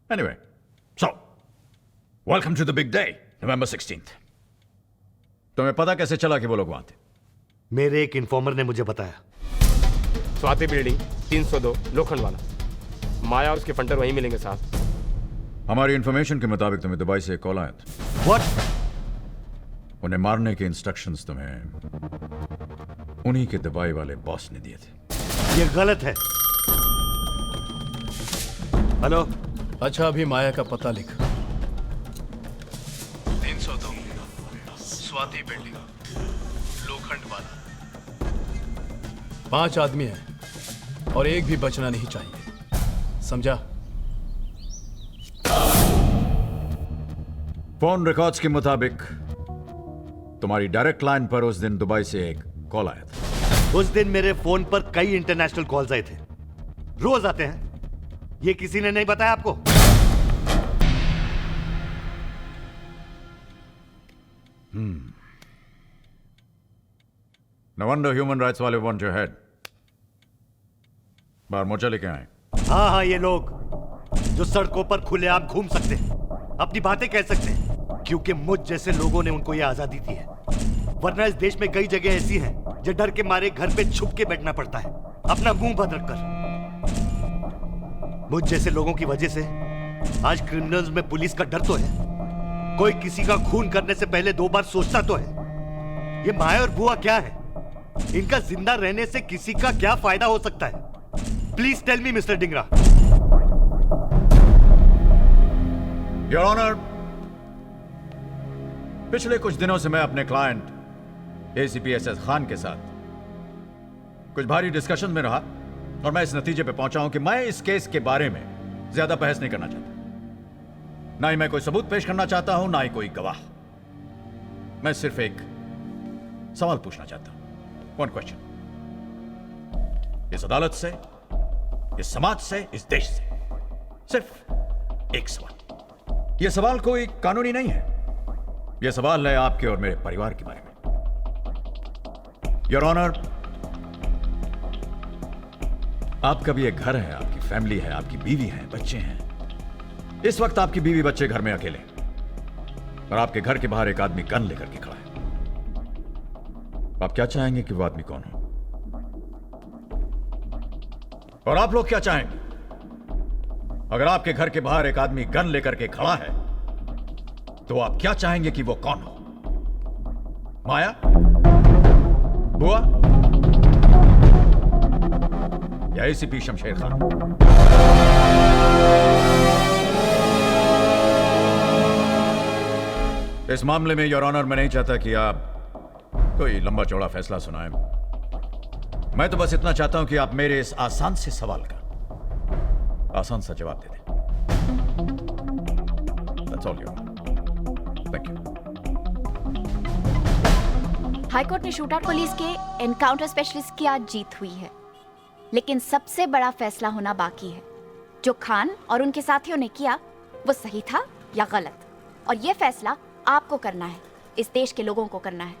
Anyway, so welcome to the big day, November 16th. तुम्हें पता कैसे चला कि वो लोग वहां थे? मेरे एक इन्फॉर्मर ने मुझे बताया। स्वाति बिल्डिंग 302 लोखंड वाला। माया और उसके फंटर वहीं मिलेंगे साहब। हमारी इंफॉर्मेशन के मुताबिक तुम्हें दुबई से एक कॉल आया था। What? उन्हें मारने के इंस्ट्रक्शंस तुम्हें उन्हीं के दुबई वाले बॉस ने दिए थे। ये गलत है। हेलो। अच्छा, अभी माया का पता लिख। 302 स्वाति बिल्डिंग लोखंड वाला। 5 आदमी हैं और एक भी बचना नहीं चाहिए, समझा? फोन रिकॉर्ड्स के मुताबिक तुम्हारी डायरेक्ट लाइन पर उस दिन दुबई से एक कॉल आया था। उस दिन मेरे फोन पर कई इंटरनेशनल कॉल्स आए थे। रोज आते हैं। ये किसी ने नहीं बताया आपको? No wonder human rights वाले want your head। बाहर मोर्चा लेके आए। हाँ, ये लोग जो सड़कों पर खुलेआम घूम सकते हैं, अपनी बातें कह सकते हैं, क्योंकि मुझ जैसे लोगों ने उनको ये आजादी दी है। वरना इस देश में कई जगह ऐसी हैं जो डर के मारे घर पे छुप के बैठना पड़ता है, अपना मुंह बंद रखकर। मुझ जैसे लोगों की वजह से आज क्रिमिनल्स में पुलिस का डर तो है। कोई किसी का खून करने से पहले 2 बार सोचता तो है। ये माया और बुआ क्या है? इनका जिंदा रहने से किसी का क्या फायदा हो सकता है? Please tell me mister Dhingra. Your honour, पिछले कुछ दिनों से मैं अपने क्लाइंट एसीपी एसएस खान के साथ कुछ भारी डिस्कशन में रहा और मैं इस नतीजे पे पहुंचा हूं कि मैं इस केस के बारे में ज्यादा बहस नहीं करना चाहता। ना ही मैं कोई सबूत पेश करना चाहता हूं, ना ही कोई गवाह। मैं सिर्फ एक सवाल पूछना चाहता हूं। 1 क्वेश्चन। इस अदालत से, इस समाज से, इस देश से सिर्फ एक सवाल। यह सवाल कोई कानूनी नहीं है। यह सवाल है आपके और मेरे परिवार के बारे में। योर ऑनर, आपका भी एक घर है, आपकी फैमिली है, आपकी बीवी है, बच्चे हैं। इस वक्त आपकी बीवी बच्चे घर में अकेले और आपके घर के बाहर एक आदमी गन लेकर के खड़ा है। आप क्या चाहेंगे कि वो आदमी कौन हो? और आप लोग क्या चाहेंगे अगर आपके घर के बाहर एक आदमी गन लेकर के खड़ा है? तो आप क्या चाहेंगे कि वो कौन हो? माया, बुआ या एसीपी शमशेर खान? इस मामले में योर ऑनर, मैं नहीं चाहता कि आप कोई लंबा चौड़ा फैसला सुनाएं। मैं तो बस इतना चाहता हूं कि आप मेरे इस आसान से सवाल का आसान सा जवाब दे दें। That's all, Your Honor. Thank you. High court ने शूटआउट पुलिस के एनकाउंटर स्पेशलिस्ट की आज जीत हुई है, लेकिन सबसे बड़ा फैसला होना बाकी है। जो खान और उनके साथियों ने किया वो सही था या गलत, और ये फैसला आपको करना है, इस देश के लोगों को करना है।